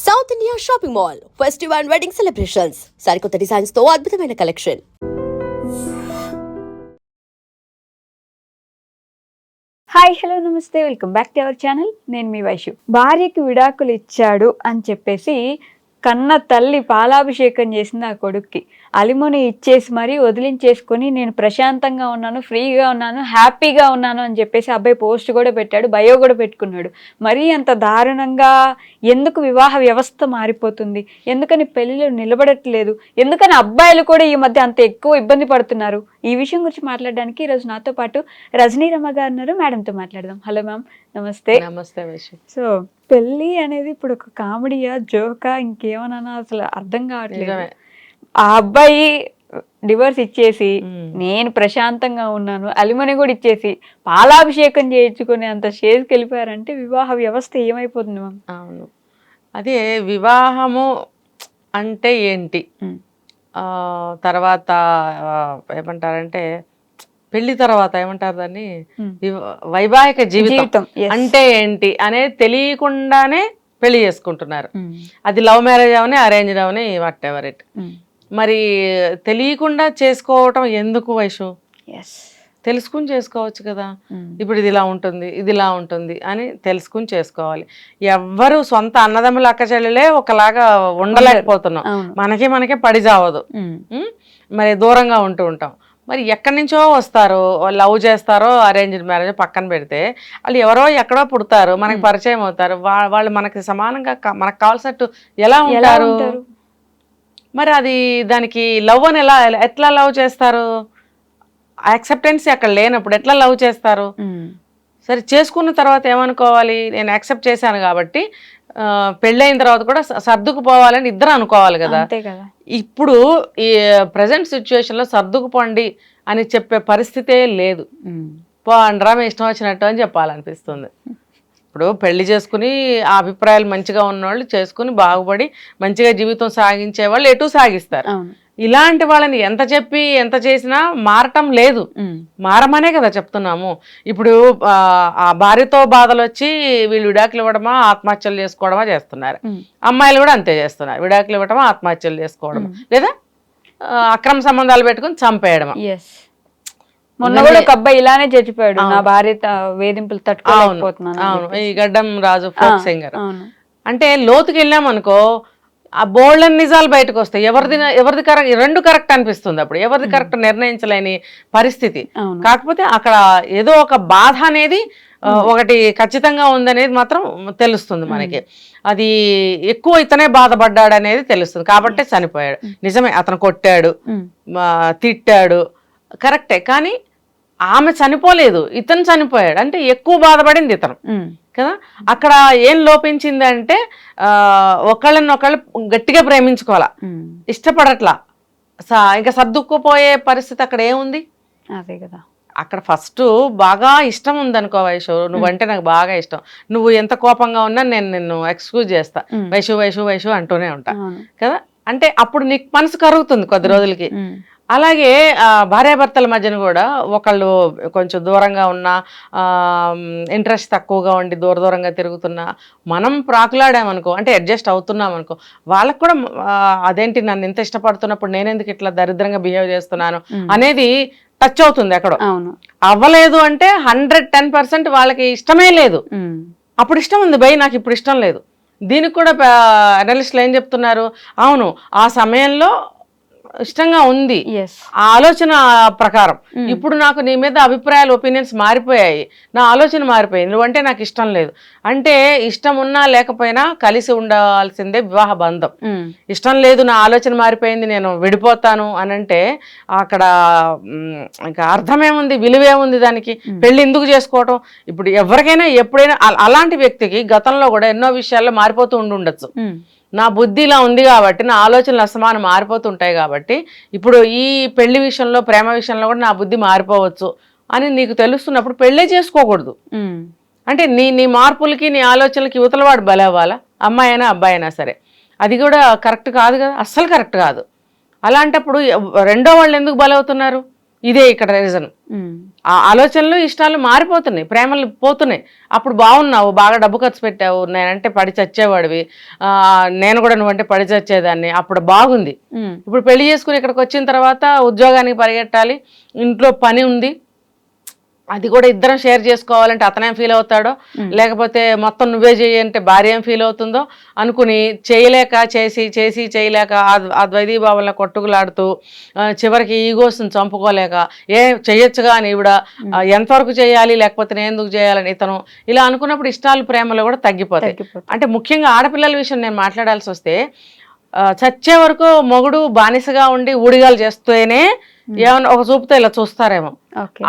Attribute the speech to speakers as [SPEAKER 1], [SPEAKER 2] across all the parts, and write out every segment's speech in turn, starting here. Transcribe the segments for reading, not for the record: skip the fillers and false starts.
[SPEAKER 1] South India shopping mall festive and wedding celebrations సరికొత్త designs తో అద్భుతమైన కలెక్షన్.
[SPEAKER 2] హాయ్ హలో నమస్తే, welcome back to our channel. నేను మీ వైషు. భార్యకి విడాకులు ఇచ్చాడు అని చెప్పేసి కన్న తల్లి పాలాభిషేకం చేసింది ఆ కొడుక్కి. అలిమోని ఇచ్చేసి మరీ వదిలించేసుకొని నేను ప్రశాంతంగా ఉన్నాను, ఫ్రీగా ఉన్నాను, హ్యాపీగా ఉన్నాను అని చెప్పేసి అబ్బాయి పోస్ట్ కూడా పెట్టాడు, బయో కూడా పెట్టుకున్నాడు. మరీ అంత దారుణంగా ఎందుకు వివాహ వ్యవస్థ మారిపోతుంది, ఎందుకని పెళ్ళిళ్ళు నిలబడట్లేదు, ఎందుకని అబ్బాయిలు కూడా ఈ మధ్య అంత ఎక్కువ ఇబ్బంది పడుతున్నారు? ఈ విషయం గురించి మాట్లాడడానికి ఈరోజు నాతో పాటు రజనీ రమ గారు ఉన్నారు. మేడంతో మాట్లాడదాం. హలో మ్యామ్, నమస్తే.
[SPEAKER 3] నమస్తే వైషు.
[SPEAKER 2] సో పెళ్ళి అనేది ఇప్పుడు ఒక కామెడీయా, జోకా, ఇంకేమన్నా అసలు అర్థం కావట్లేదు. ఆ అబ్బాయి డివోర్స్ ఇచ్చేసి నేను ప్రశాంతంగా ఉన్నాను, అలిమని కూడా ఇచ్చేసి పాలాభిషేకం చేయించుకునే అంత స్టేజ్కి వెళ్ళిపోయారంటే వివాహ వ్యవస్థ ఏమైపోతుంది మ్యామ్?
[SPEAKER 3] అవును, అదే వివాహము అంటే ఏంటి, తర్వాత ఏమంటారంటే పెళ్లి తర్వాత ఏమంటారు దాన్ని, వైవాహిక జీవితం అంటే ఏంటి అనేది తెలియకుండానే పెళ్లి చేసుకుంటున్నారు. అది love marriage Avani, arrange Avani, what ever it. మరి తెలియకుండా చేసుకోవటం ఎందుకు వైషు? తెలుసుకుని చేసుకోవచ్చు కదా. ఇప్పుడు ఇది ఇలా ఉంటుంది, ఇది ఇలా ఉంటుంది అని తెలుసుకుని చేసుకోవాలి. ఎవ్వరు సొంత అన్నదమ్ముల అక్క చెల్లెలే ఒకలాగా ఉండలేకపోతున్నాం. మనకే పడి చావదు. మరి దూరంగా ఉంటూ ఉంటాం. మరి ఎక్కడి నుంచో వస్తారు, లవ్ చేస్తారో అరేంజ్డ్ మ్యారేజ్ పక్కన పెడితే వాళ్ళు ఎవరో ఎక్కడో పుడతారు, మనకి పరిచయం అవుతారు. వాళ్ళు మనకి సమానంగా మనకు కావాల్సినట్టు ఎలా ఉంటారు? మరి అది దానికి లవ్ అని ఎట్లా లవ్ చేస్తారు? యాక్సెప్టెన్సీ అక్కడ లేనప్పుడు ఎట్లా లవ్ చేస్తారు? సరే, చేసుకున్న తర్వాత ఏమనుకోవాలి? నేను యాక్సెప్ట్ చేశాను కాబట్టి పెళ్ళైన తర్వాత కూడా సర్దుకుపోవాలని ఇద్దరు అనుకోవాలి కదా. ఇప్పుడు ఈ ప్రజెంట్ సిచ్యువేషన్లో సర్దుకుపోండి అని చెప్పే పరిస్థితే లేదు. పోండ్రా మీ ఇష్టం వచ్చినట్టు అని చెప్పాలనిపిస్తుంది. ఇప్పుడు పెళ్లి చేసుకుని ఆ అభిప్రాయాలు మంచిగా ఉన్నవాళ్ళు చేసుకుని బాగుపడి మంచిగా జీవితం సాగించే వాళ్ళు ఎటు సాగిస్తారు. ఇలాంటి వాళ్ళని ఎంత చెప్పి ఎంత చేసినా మారటం లేదు. మారమనే కదా చెప్తున్నాము. ఇప్పుడు ఆ భార్యతో బాధలు వచ్చి వీళ్ళు విడాకులు ఇవ్వడమా ఆత్మహత్యలు చేసుకోవడమా చేస్తున్నారు. అమ్మాయిలు కూడా అంతే చేస్తున్నారు. విడాకులు ఇవ్వడమా ఆత్మహత్యలు చేసుకోవడం, లేదా అక్రమ సంబంధాలు పెట్టుకుని చంపేయడమా.
[SPEAKER 2] మొన్న కూడా ఒక అబ్బాయి ఇలానే చచ్చిపోయాడు, నా భార్య వేధింపులు తట్టుకోలేకపోతున్నాను.
[SPEAKER 3] అవును, ఈ గడ్డం రాజు ఫోక్ సింగర్. అంటే లోతుకి వెళ్ళామనుకో ఆ బోల్డన్ నిజాలు బయటకు వస్తాయి. ఎవరిది కరెక్ట్, రెండు కరెక్ట్ అనిపిస్తుంది. అప్పుడు ఎవరిది కరెక్ట్ నిర్ణయించలేని పరిస్థితి. కాకపోతే అక్కడ ఏదో ఒక బాధ అనేది ఒకటి ఖచ్చితంగా ఉందనేది మాత్రం తెలుస్తుంది మనకి. అది ఎక్కువ ఇతనే బాధపడ్డాడు అనేది తెలుస్తుంది కాబట్టి చనిపోయాడు. నిజమే, అతను కొట్టాడు, తిట్టాడు, కరెక్టే. కానీ ఆమె చనిపోలేదు, ఇతను చనిపోయాడు. అంటే ఎక్కువ బాధపడింది ఇతను కదా. అక్కడ ఏం లోపించింది అంటే ఒకళ్ళని గట్టిగా ప్రేమించుకోవాలా, ఇష్టపడట్లా, ఇంకా సర్దుకుపోయే పరిస్థితి అక్కడ ఏముంది?
[SPEAKER 2] అదే కదా.
[SPEAKER 3] అక్కడ ఫస్ట్ బాగా ఇష్టం ఉందనుకో వైషు, నువ్వంటే నాకు బాగా ఇష్టం, నువ్వు ఎంత కోపంగా ఉన్నా నేను నిన్ను ఎక్స్క్యూజ్ చేస్తా, వైషు వైషు వైషు అంటూనే ఉంటా కదా. అంటే అప్పుడు నీకు మనసు కరుగుతుంది కొద్ది రోజులకి. అలాగే భార్యాభర్తల మధ్యన కూడా ఒకళ్ళు కొంచెం దూరంగా ఉన్నా, ఇంట్రెస్ట్ తక్కువగా ఉండి దూరంగా తిరుగుతున్నా, మనం ప్రాకులాడామనుకో, అంటే అడ్జస్ట్ అవుతున్నాం అనుకో, వాళ్ళకు కూడా అదేంటి నన్ను ఇంత ఇష్టపడుతున్నప్పుడు నేనెందుకు ఇట్లా దరిద్రంగా బిహేవ్ చేస్తున్నాను అనేది టచ్ అవుతుంది ఎక్కడో. అవ్వలేదు అంటే 110% వాళ్ళకి ఇష్టమే లేదు. అప్పుడు ఇష్టం ఉంది భయ్, నాకు ఇప్పుడు ఇష్టం లేదు. దీనికి కూడా అనలిస్టులు ఏం చెప్తున్నారు, అవును ఆ సమయంలో ఇష్టంగా ఉంది, ఆ ఆలోచన ప్రకారం ఇప్పుడు నాకు నీ మీద అభిప్రాయాలు, ఒపీనియన్స్ మారిపోయాయి, నా ఆలోచన మారిపోయింది, నువ్వంటే నాకు ఇష్టం లేదు. అంటే ఇష్టం ఉన్నా లేకపోయినా కలిసి ఉండాల్సిందే వివాహ బంధం. ఇష్టం లేదు, నా ఆలోచన మారిపోయింది, నేను విడిపోతాను అని అంటే అక్కడ ఇంకా అర్థమేముంది, విలువేముంది దానికి? పెళ్లి ఎందుకు చేసుకోవటం? ఇప్పుడు ఎవరికైనా ఎప్పుడైనా అలాంటి వ్యక్తికి గతంలో కూడా ఎన్నో విషయాల్లో మారిపోతూ ఉండొచ్చు. నా బుద్ధి ఇలా ఉంది కాబట్టి, నా ఆలోచనలు అసమానం మారిపోతుంటాయి కాబట్టి, ఇప్పుడు ఈ పెళ్లి విషయంలో, ప్రేమ విషయంలో కూడా నా బుద్ధి మారిపోవచ్చు అని నీకు తెలుస్తున్నప్పుడు పెళ్ళే చేసుకోకూడదు. అంటే నీ మార్పులకి, నీ ఆలోచనలకి యువతలవాడు బలవ్వాలా, అమ్మాయి అయినా అబ్బాయి అయినా సరే. అది కూడా కరెక్ట్ కాదు కదా, అస్సలు కరెక్ట్ కాదు. అలాంటప్పుడు రెండో వాళ్ళు ఎందుకు బలవుతున్నారు? ఇదే ఇక్కడ రీజన్. ఆ ఆలోచనలు ఇష్టాలు మారిపోతున్నాయి, ప్రేమలు పోతున్నాయి. అప్పుడు బాగున్నావు, బాగా డబ్బు ఖర్చు పెట్టావు, నేనంటే పడి చచ్చేవాడివి, నేను కూడా నువ్వంటే పడి చచ్చేదాన్ని, అప్పుడు బాగుంది. ఇప్పుడు పెళ్లి చేసుకుని ఇక్కడికి వచ్చిన తర్వాత ఉద్యోగానికి పరిగెట్టాలి, ఇంట్లో పని ఉంది, అది కూడా ఇద్దరం షేర్ చేసుకోవాలంటే అతనేం ఫీల్ అవుతాడో, లేకపోతే మొత్తం నువ్వే చేయి అంటే భార్య ఏం ఫీల్ అవుతుందో అనుకుని చేయలేక చేసి చేయలేక ఆ ద్వైదీభావంలో కొట్టుకులాడుతూ చివరికి ఈగోస్ని చంపుకోలేక చెయ్యొచ్చుగా అని ఈవిడ ఎంతవరకు చేయాలి లేకపోతే నేను ఎందుకు చేయాలని ఇతను ఇలా అనుకున్నప్పుడు ఇష్టాలు ప్రేమలు కూడా తగ్గిపోతాయి. అంటే ముఖ్యంగా ఆడపిల్లల విషయం నేను మాట్లాడాల్సి వస్తే చచ్చే వరకు మొగుడు బానిసగా ఉండి ఊడిగాలు చేస్తేనే ఏమన్నా ఒక చూపుతో ఇలా చూస్తారేమో,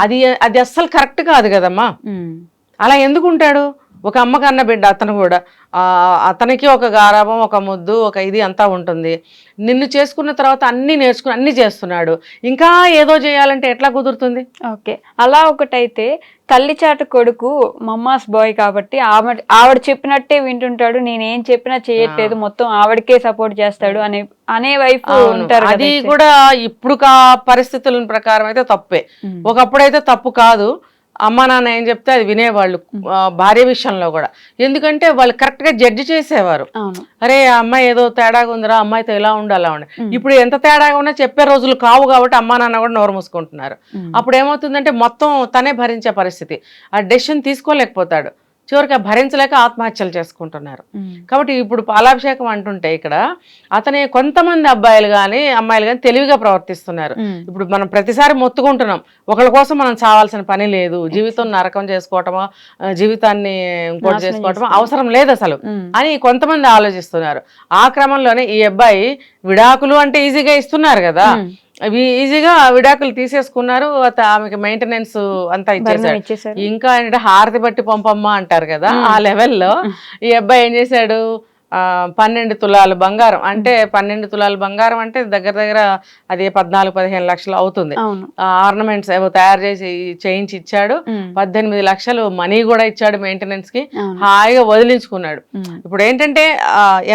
[SPEAKER 3] అది అస్సలు కరెక్ట్ కాదు కదమ్మా. అలా ఎందుకు ఉంటాడు? ఒక అమ్మ కన్న బిడ్డ అతను కూడా, అతనికి ఒక గారాబం, ఒక ముద్దు, ఒక ఇది అంతా ఉంటుంది. నిన్ను చేసుకున్న తర్వాత అన్ని నేర్చుకుని అన్ని చేస్తున్నాడు, ఇంకా ఏదో చేయాలంటే ఎట్లా కుదురుతుంది?
[SPEAKER 2] ఓకే, అలా ఒకటైతే తల్లి చాటు కొడుకు మమ్మాస్ బాయ్ కాబట్టి ఆవిడ చెప్పినట్టే వింటుంటాడు, నేనేం చెప్పినా చేయట్లేదు, మొత్తం ఆవిడకే సపోర్ట్ చేస్తాడు అనే వైపు ఉంటారు.
[SPEAKER 3] అది కూడా ఇప్పుడు పరిస్థితుల ప్రకారం అయితే తప్పే. ఒకప్పుడైతే తప్పు కాదు, అమ్మ నాన్న ఏం చెప్తే అది వినేవాళ్ళు భార్య విషయంలో కూడా. ఎందుకంటే వాళ్ళు కరెక్ట్ గా జడ్జి చేసేవారు. అరే ఆ అమ్మాయి ఏదో తేడాగా ఉందిరా, అమ్మాయితో ఇలా ఉండి అలా ఉండి. ఇప్పుడు ఎంత తేడాగా ఉన్నా చెప్పే రోజులు కావు కాబట్టి అమ్మా నాన్న కూడా నోరు మూసుకుంటున్నారు. అప్పుడు ఏమవుతుందంటే మొత్తం తనే భరించే పరిస్థితి, ఆ డెసిషన్ తీసుకోలేకపోతాడు, చివరికి భరించలేక ఆత్మహత్యలు చేసుకుంటున్నారు. కాబట్టి ఇప్పుడు పాలాభిషేకం అంటుంటే ఇక్కడ అతని కొంతమంది అబ్బాయిలు కానీ అమ్మాయిలు కానీ తెలివిగా ప్రవర్తిస్తున్నారు. ఇప్పుడు మనం ప్రతిసారి మొత్తుకుంటున్నాం, ఒకళ్ళ కోసం మనం చావాల్సిన పని లేదు, జీవితం నరకం చేసుకోవటమో జీవితాన్ని ఇంకోటి చేసుకోవటమో అవసరం లేదు అసలు అని కొంతమంది ఆలోచిస్తున్నారు. ఆ క్రమంలోనే ఈ అబ్బాయి విడాకులు అంటే ఈజీగా ఇస్తున్నారు కదా, అవి ఈజీగా విడాకులు తీసేసుకున్నారు, ఆమెకి మెయింటెనెన్స్ అంతా ఇచ్చేసాడు. ఇంకా ఏంటంటే హారతి బట్టి పంపమ్మ అంటారు కదా, ఆ లెవెల్లో ఈ అబ్బాయి ఏం చేశాడు, 12 తులాలు బంగారం, అంటే 12 తులాలు బంగారం అంటే దగ్గర దగ్గర అది 14-15 లక్షలు అవుతుంది. ఆర్నమెంట్స్ ఏవో తయారు చేసి చేయించి ఇచ్చాడు, 18 లక్షలు మనీ కూడా ఇచ్చాడు మెయింటెనెన్స్ కి, హాయిగా వదిలించుకున్నాడు. ఇప్పుడు ఏంటంటే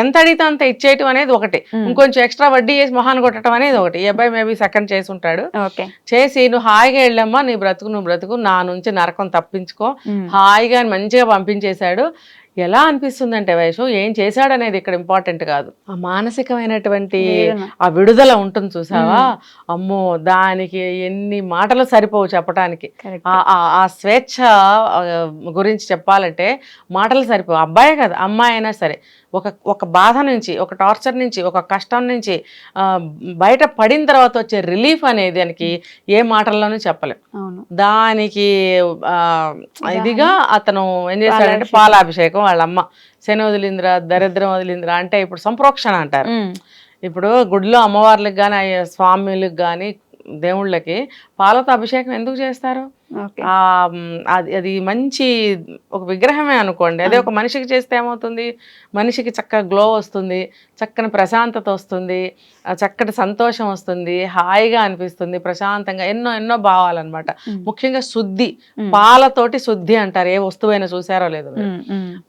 [SPEAKER 3] ఎంత అడిగితే అంత ఇచ్చేయటం అనేది ఒకటి, ఇంకొంచెం ఎక్స్ట్రా వడ్డీ చేసి మొహాన్ని కొట్టడం అనేది ఒకటి. ఈ అబ్బాయి మేబీ సెకండ్ చేసి ఉంటాడు. చేసి నువ్వు హాయిగా వెళ్ళమ్మా, నీ బ్రతుకు నువ్వు బ్రతుకు, నా నుంచి నరకం తప్పించుకో, హాయిగా మంచిగా పంపించేశాడు. ఎలా అనిపిస్తుంది అంటే వయసు ఏం చేశాడు అనేది ఇక్కడ ఇంపార్టెంట్ కాదు, ఆ మానసికమైనటువంటి ఆ విడుదల ఉంటుంది చూసావా, అమ్మో దానికి ఎన్ని మాటలు సరిపోవు చెప్పడానికి. ఆ స్వేచ్ఛ గురించి చెప్పాలంటే మాటలు సరిపోవు. అబ్బాయే కదా అమ్మాయి అయినా సరే ఒక బాధ నుంచి, ఒక టార్చర్ నుంచి, ఒక కష్టం నుంచి బయట పడిన తర్వాత వచ్చే రిలీఫ్ అనేది దానికి ఏ మాటల్లోనూ చెప్పలేం. దానికి ఇదిగా అతను ఏం చేశాడంటే పాలాభిషేకం, వాళ్ళ అమ్మ శని వదిలిందిరా, దరిద్రం వదిలిందిరా అంటే ఇప్పుడు సంప్రోక్షణ అంటారు. ఇప్పుడు గుడిలో అమ్మవార్లకు కానీ స్వామిలకు కానీ దేవుళ్ళకి పాలతో అభిషేకం ఎందుకు చేస్తారు? అది మంచి ఒక విగ్రహమే అనుకోండి, అదే ఒక మనిషికి చేస్తే ఏమవుతుంది, మనిషికి చక్కగా గ్లో వస్తుంది, చక్కని ప్రశాంతత వస్తుంది, చక్కటి సంతోషం వస్తుంది, హాయిగా అనిపిస్తుంది, ప్రశాంతంగా ఎన్నో భావాలన్నమాట. ముఖ్యంగా శుద్ధి, పాలతోటి శుద్ధి అంటారు, ఏ వస్తువైనా చూసారో లేదో,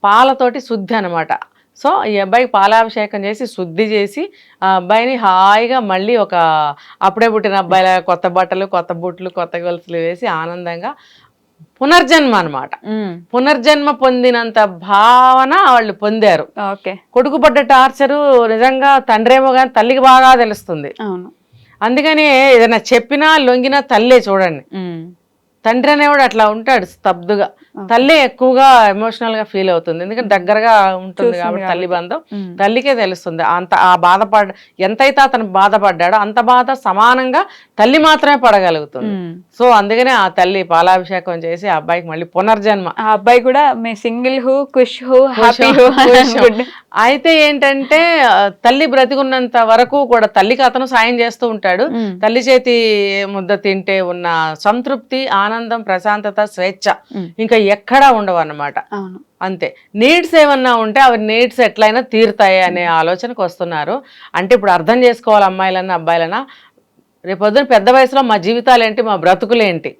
[SPEAKER 3] పాలతోటి శుద్ధి అనమాట. సో ఈ అబ్బాయికి పాలాభిషేకం చేసి శుద్ధి చేసి ఆ అబ్బాయిని హాయిగా మళ్ళీ ఒక అప్పుడే పుట్టిన అబ్బాయిల కొత్త బట్టలు, కొత్త బూట్లు, కొత్త గొలుసులు వేసి ఆనందంగా పునర్జన్మ అనమాట, పునర్జన్మ పొందినంత భావన వాళ్ళు పొందారు. కొడుకు పడ్డ టార్చరు నిజంగా తండ్రేమో కానీ తల్లికి బాగా తెలుస్తుంది. అందుకని ఏదైనా చెప్పినా లొంగినా తల్లే చూడండి, తండ్రి అనేవాడు అట్లా ఉంటాడు స్తబ్దుగా, తల్లి ఎక్కువగా ఎమోషనల్ గా ఫీల్ అవుతుంది, ఎందుకంటే దగ్గరగా ఉంటుంది కాబట్టి తల్లి బంధం తల్లికే తెలుస్తుంది. ఆ ఎంతైతే అతను బాధపడ్డాడో అంత బాధ సమానంగా తల్లి మాత్రమే పడగలుగుతుంది. సో అందుకనే ఆ తల్లి పాలాభిషేకం చేసి ఆ అబ్బాయికి మళ్ళీ పునర్జన్మ.
[SPEAKER 2] ఆ అబ్బాయి కూడా సింగిల్ హూ కుష్ హూ హ్యాపీ హూ.
[SPEAKER 3] అయితే ఏంటంటే తల్లి బ్రతికున్నంత వరకు కూడా తల్లికి అతను సాయం చేస్తూ ఉంటాడు. తల్లి చేతి ముద్ద తింటే ఉన్న సంతృప్తి, ఆనందం, ప్రశాంతత, స్వేచ్ఛ ఇంకా ఎక్కడా ఉండవు అన్నమాట. అంతే. నీడ్స్ ఏమన్నా ఉంటే అవి నీడ్స్ ఎట్లయినా తీరుతాయి అనే ఆలోచనకు వస్తున్నారు. అంటే ఇప్పుడు అర్థం చేసుకోవాలి అమ్మాయిలన్నా అబ్బాయిలన్నా, రేపొద్దున పెద్ద వయసులో మా జీవితాలు ఏంటి, మా బ్రతుకులేంటి,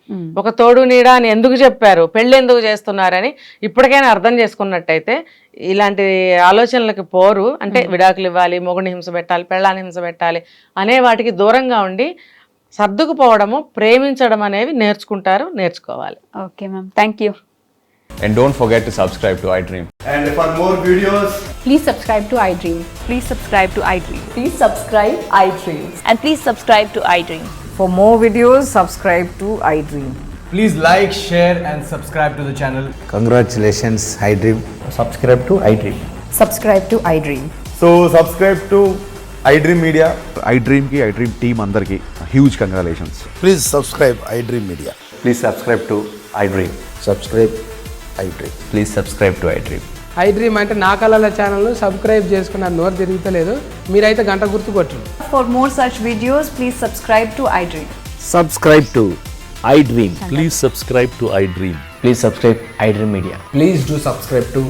[SPEAKER 3] ఒక తోడు నీడ అని ఎందుకు చెప్పారు, పెళ్ళి ఎందుకు చేస్తున్నారని ఇప్పటికైనా అర్థం చేసుకున్నట్టయితే ఇలాంటి ఆలోచనలకు పోరు. అంటే విడాకులు ఇవ్వాలి, మొగుడిని హింస పెట్టాలి, పెళ్ళాన్ని హింస పెట్టాలి అనే వాటికి దూరంగా ఉండి సర్దుకుపోవడము, ప్రేమించడం అనేవి నేర్చుకోవాలి.
[SPEAKER 2] Okay ma'am, thank you.
[SPEAKER 4] And don't forget to subscribe to iDream.
[SPEAKER 5] And for more videos,
[SPEAKER 6] Please subscribe to iDream.
[SPEAKER 2] Please subscribe to iDream.
[SPEAKER 1] Please subscribe iDream. And please subscribe to iDream.
[SPEAKER 6] For more videos, subscribe to iDream.
[SPEAKER 5] please like, share and subscribe to the channel.
[SPEAKER 7] Congratulations, iDream.
[SPEAKER 5] Subscribe to iDream.
[SPEAKER 6] Subscribe to iDream.
[SPEAKER 5] So subscribe to iDream Media.
[SPEAKER 8] iDream ki iDream team అందరికి huge congratulations.
[SPEAKER 7] Please subscribe iDream Media.
[SPEAKER 4] Please subscribe to iDream.
[SPEAKER 7] Subscribe iDream.
[SPEAKER 4] Please subscribe to iDream.
[SPEAKER 9] iDream అంటే నా కళల ఛానల్ను subscribe చేసుకున్న నోరు తిరుగుతలేదు, మీరైతే గంట గుర్తు కొట్టండి.
[SPEAKER 6] For more such videos, please subscribe to iDream.
[SPEAKER 10] Subscribe to iDream. Please subscribe to iDream.
[SPEAKER 4] Please subscribe iDream Media.
[SPEAKER 5] Please do subscribe to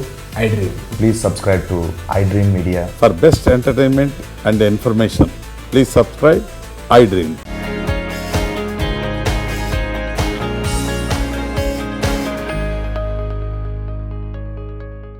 [SPEAKER 5] iDream.
[SPEAKER 4] Please subscribe to iDream Media.
[SPEAKER 8] For best entertainment and information, please subscribe iDream.